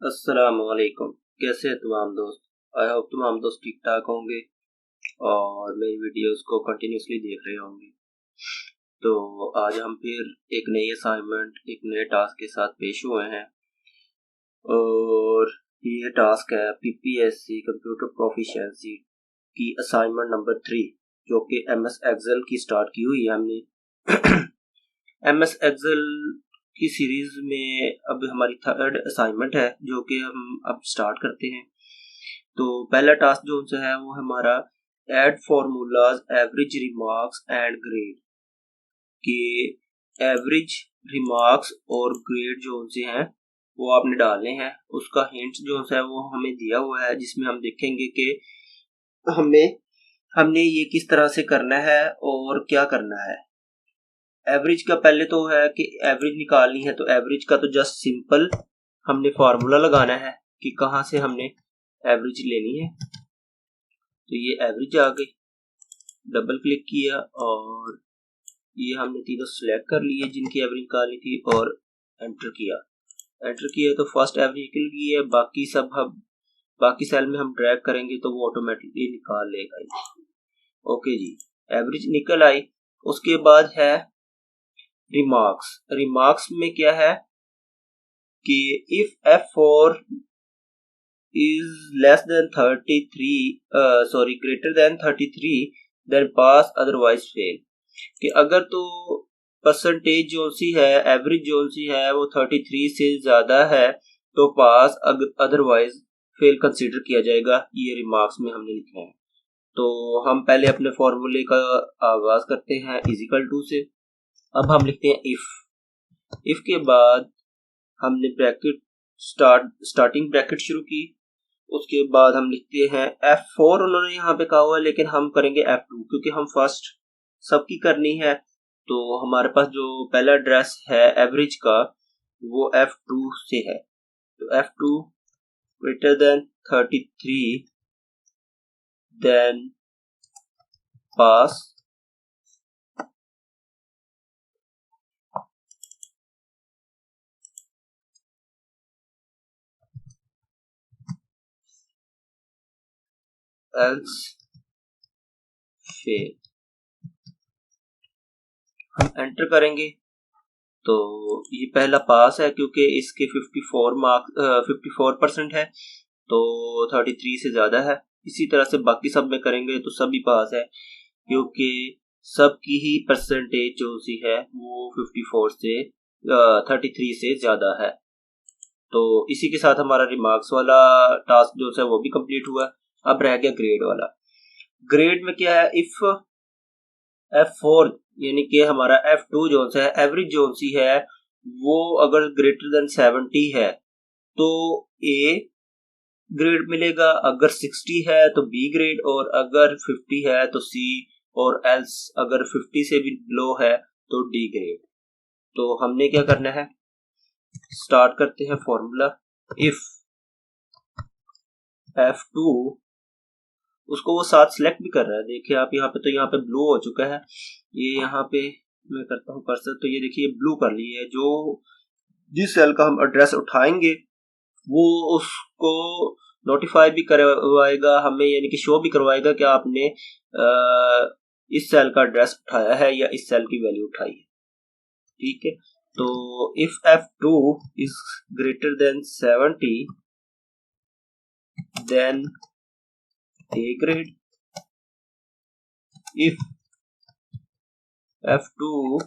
अस्सलाम वालेकुम। कैसे हैं तमाम दोस्त? आई होप तमाम दोस्त ठीक ठाक होंगे और मेरी वीडियोस को कंटिन्यूसली देख रहे होंगे। तो आज हम फिर एक नई असाइनमेंट एक नए टास्क के साथ पेश हुए हैं और ये टास्क है पीपीएससी कंप्यूटर प्रोफिशिएंसी की असाइनमेंट नंबर 3 जो कि एमएस एक्सेल की स्टार्ट की हुई है हमने। एमएस एक्सेल की सीरीज में अब हमारी थर्ड असाइनमेंट है जो कि हम अब स्टार्ट करते हैं। तो पहला टास्क जो उनसे है वो हमारा add formulas average remarks and grade के एवरेज रिमार्क्स और ग्रेड जो उनसे हैं वो आपने डालने हैं। उसका हिंट जो है वो हमें दिया हुआ है जिसमें हम देखेंगे कि हमने ये किस तरह से करना है और क्या करना है। एवरेज का पहले तो है कि एवरेज निकालनी है, तो एवरेज का तो जस्ट सिंपल हमने फार्मूला लगाना है कि कहाँ से हमने एवरेज लेनी है। तो ये एवरेज आ गई, डबल क्लिक किया और ये हमने तीनों सिलेक्ट कर लिए जिनकी एवरेज निकालनी थी और एंटर किया तो फर्स्ट एवरेज निकल गई है। बाकी सब हम बाकी सेल में हम ड्रैग करेंगे तो वो ऑटोमेटिकली निकाल लेगा। ओके जी, एवरेज निकल आई। उसके बाद है रिमार्क्स में क्या है कि if F4 is less than 33 greater than 33 then pass otherwise fail। कि अगर तो परसेंटेज जो सी है एवरेज जो सी है वो 33 से ज्यादा है तो पास, अदरवाइज फेल कंसीडर किया जाएगा। ये रिमार्क्स में हमने लिखा है। तो हम पहले अपने फॉर्मूले का आगाज करते हैं इजिकल टू से। अब हम लिखते हैं इफ के बाद हमने ब्रैकेट स्टार्टिंग ब्रैकेट शुरू की। उसके बाद हम लिखते हैं F4 उन्होंने यहाँ पे कहा हुआ है लेकिन हम करेंगे F2 क्योंकि हम फर्स्ट सबकी करनी है। तो हमारे पास जो पहला एड्रेस है एवरेज का वो F2 से है। तो F2 greater than 33 then pass else fail. हम एंटर करेंगे तो ये पहला पास है क्योंकि इसके 54% है तो 33 से ज्यादा है। इसी तरह से बाकी सब में करेंगे तो सभी पास है क्योंकि सबकी ही परसेंटेज जो सी है वो 54 से 33 से ज्यादा है। तो इसी के साथ हमारा रिमार्क्स वाला टास्क जो है वो भी कंप्लीट हुआ। अब रह गया ग्रेड वाला। ग्रेड में क्या है, इफ F4 यानी कि हमारा F2 जो है एवरेज जो सी है वो अगर ग्रेटर देन 70 है तो A ग्रेड मिलेगा, अगर 60 है तो B ग्रेड और अगर 50 है तो C और एल्स अगर 50 से भी लो है तो D ग्रेड। तो हमने क्या करना है, स्टार्ट करते हैं फॉर्मूला। इफ F2 उसको वो साथ सिलेक्ट भी कर रहा है, देखिए आप यहाँ पे, तो यहाँ पे ब्लू हो चुका है। ये यहाँ पे मैं करता हूँ कर्सर तो ये देखिए ब्लू कर ली है। जो जिस सेल का हम एड्रेस उठाएंगे वो उसको नोटिफाई भी करवाएगा हमें, यानी कि शो भी करवाएगा कि आपने इस सेल का एड्रेस उठाया है या इस सेल की वैल्यू उठाई है। ठीक है, तो if F2 is greater than 70 then A grade। if F2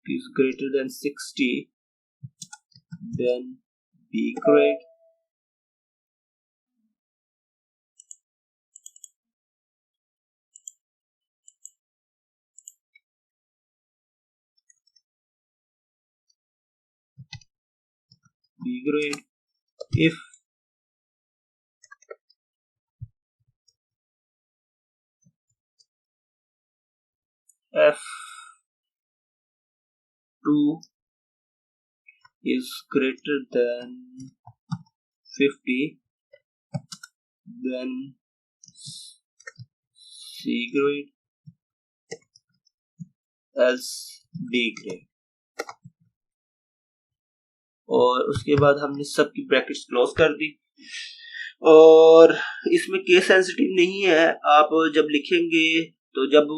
is greater than 60 then B grade। B grade। if F2 is greater than 50 then C grade else D grade। और उसके बाद हमने सब की ब्रैकेट्स क्लोज कर दी। और इसमें case sensitive नहीं है, आप जब लिखेंगे तो जब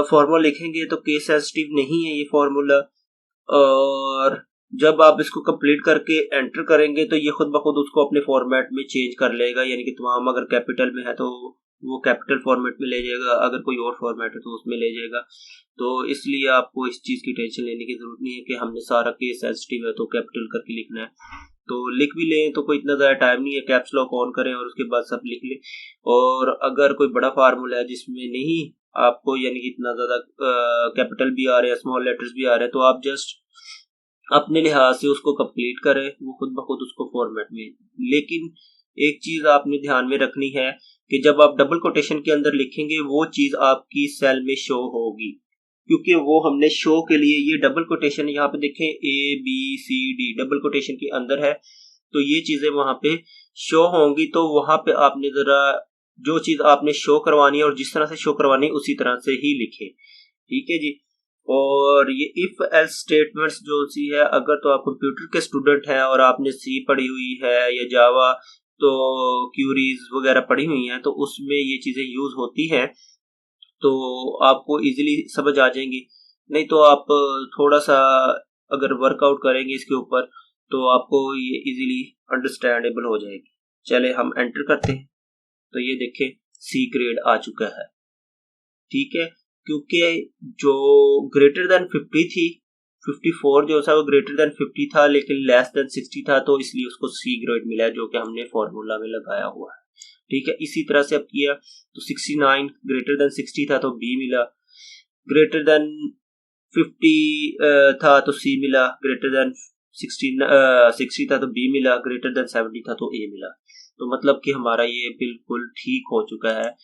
फॉर्मूला लिखेंगे तो केस सेंसिटिव नहीं है ये फॉर्मूला, और जब आप इसको कंप्लीट करके एंटर करेंगे तो ये खुद ब खुद उसको अपने फॉर्मेट में चेंज कर लेगा, यानी कि तमाम अगर कैपिटल में है तो वो कैपिटल फॉर्मेट में ले जाएगा, अगर कोई और फॉर्मेट है तो उसमें ले जाएगा। तो इसलिए आपको इस चीज़ की टेंशन लेने की ज़रूरत नहीं है कि हमने सारा केस सेंसिटिव है तो कैपिटल करके लिखना है। तो लिख भी लें तो कोई इतना ज़्यादा टाइम नहीं है, कैप्स लॉक ऑन करें और उसके बाद सब लिख लें। और अगर कोई बड़ा फार्मूला है जिसमें नहीं आपको यानी कि इतना ज़्यादा कैपिटल भी आ रहे हैं, स्मॉल लेटर्स भी आ रहे हैं, तो आप जस्ट अपने लिहाज से उसको कंप्लीट करें, वो खुद ब खुद उसको फॉर्मेट में। लेकिन एक चीज आपने ध्यान में रखनी है कि जब आप डबल कोटेशन के अंदर लिखेंगे वो चीज आपकी सेल में शो होगी, क्योंकि वो हमने शो के लिए ये डबल कोटेशन यहाँ पे देखें ABCD डबल कोटेशन के अंदर है, तो ये चीजें वहां पे शो होंगी। तो वहां पे आपने जरा जो चीज आपने शो करवानी है और जिस तरह से शो करवानी है उसी तरह से ही लिखे, ठीक है जी। और ये इफ एल्स स्टेटमेंट्स जो सी है, अगर तो आप कंप्यूटर के स्टूडेंट हैं और आपने सी पढ़ी हुई है या जावा तो क्यूरीज वगैरह पढ़ी हुई हैं तो उसमें ये चीजें यूज होती हैं, तो आपको इजीली समझ आ जाएंगी। नहीं तो आप थोड़ा सा अगर वर्कआउट करेंगे इसके ऊपर तो आपको ये इजीली अंडरस्टैंडेबल हो जाएगी। चले हम एंटर करते हैं, तो ये देखें सी ग्रेड आ चुका है, ठीक है। क्योंकि जो ग्रेटर देन 50 थी, 54 जो था वो ग्रेटर देन 50 था लेकिन लेस देन 60 था, तो इसलिए उसको सी ग्रेड मिला जो कि हमने फॉर्मूला में लगाया हुआ है, ठीक है। इसी तरह से अब किया तो 69 ग्रेटर देन 60 था तो बी मिला, ग्रेटर देन 50 था तो सी मिला, ग्रेटर देन 60 था तो बी मिला, ग्रेटर देन 70 था तो ए मिला। तो मतलब कि हमारा ये बिल्कुल ठीक हो चुका है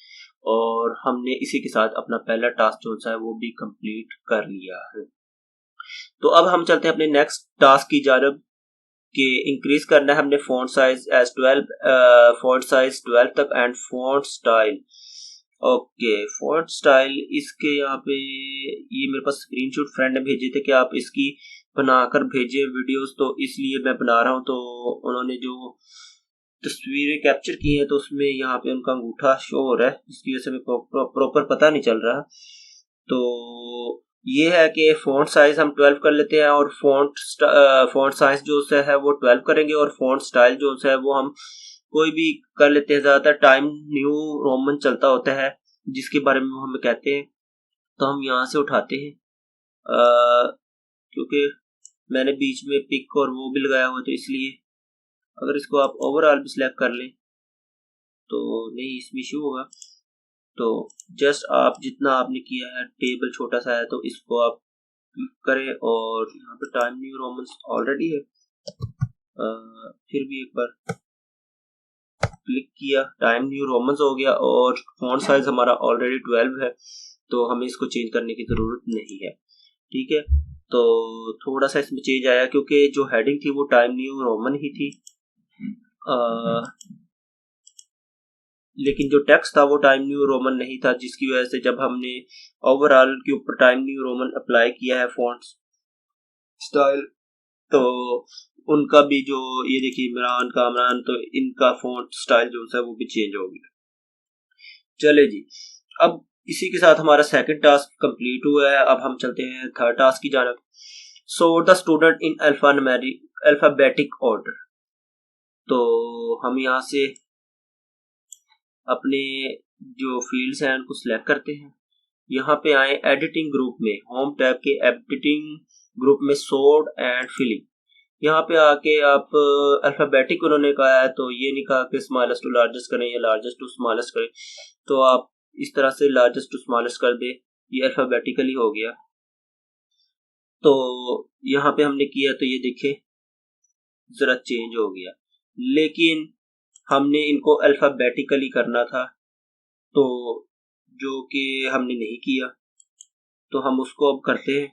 और हमने इसी के साथ अपना पहला टास्क जो सा है वो भी कंप्लीट कर लिया है। तो अब हम चलते हैं अपने नेक्स्ट टास्क की जानब कि इंक्रीज करना है हमने font size as 12, font size 12 तक and font style. Okay, font style इसके यहाँ पे ये मेरे पास स्क्रीनशॉट फ्रेंड ने भेजे थे कि आप इसकी बनाकर भेजे वीडियोस, तो इसलिए मैं बना रहा हूँ। तो उन्होंने जो तस्वीरें कैप्चर की हैं तो उसमें यहाँ पे उनका अंगूठा शो हो रहा है जिसकी वजह से मेरे को प्रॉपर पता नहीं चल रहा। तो ये है कि फॉन्ट साइज हम 12 कर लेते हैं और फॉन्ट साइज जो है वो 12 करेंगे और फॉन्ट स्टाइल जो है वो हम कोई भी कर लेते हैं। ज्यादातर टाइम न्यू रोमन चलता होता है जिसके बारे में हम कहते हैं, तो हम यहाँ से उठाते हैं क्योंकि मैंने बीच में पिक और वो भी लगाया हुआ तो इसलिए। अगर इसको आप ओवरऑल भी सिलेक्ट कर लें तो नहीं इसमें इशू होगा। तो जस्ट आप जितना आपने किया है टेबल छोटा सा है तो इसको आप क्लिक करें और यहाँ पे टाइम न्यू रोमन्स ऑलरेडी है, फिर भी एक बार क्लिक किया टाइम न्यू रोमन्स हो गया और फॉन्ट साइज हमारा ऑलरेडी 12 है, तो हमें इसको चेंज करने की ज़रूरत नहीं है, ठीक है। तो थोड़ा सा इसमें चेंज आया क्योंकि जो हेडिंग थी वो टाइम न्यू रोमन ही थी, लेकिन जो टेक्स्ट था वो टाइम न्यू रोमन नहीं था, जिसकी वजह से जब हमने ओवरऑल के ऊपर टाइम न्यू रोमन अप्लाई किया है फॉन्ट स्टाइल, तो उनका भी जो ये देखिए इमरान कामरान, तो इनका फॉन्ट स्टाइल जो है वो भी चेंज हो गया। चले जी, अब इसी के साथ हमारा सेकंड टास्क कंप्लीट हुआ है। अब हम चलते हैं थर्ड टास्क की जानब। Sort the student in alphabetic order. तो हम यहाँ से अपने जो फील्ड्स हैं उनको सिलेक्ट करते हैं, यहाँ पे आए एडिटिंग ग्रुप में, होम टैब के एडिटिंग ग्रुप में सॉर्ट एंड फिलिंग, यहाँ पे आके आप अल्फाबेटिक उन्होंने कहा है तो ये नहीं कहा कि स्मॉलेस्ट टू लार्जेस्ट करें या लार्जेस्ट टू स्मॉलेस्ट करें, तो आप इस तरह से लार्जेस्ट टू स्मॉलेस्ट कर दे, ये अल्फाबेटिकली हो गया। तो यहाँ पे हमने किया तो ये देखें जरा चेंज हो गया, लेकिन हमने इनको अल्फाबेटिकली करना था तो जो कि हमने नहीं किया, तो हम उसको अब करते हैं।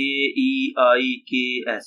AEIKS،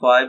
5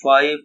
5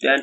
10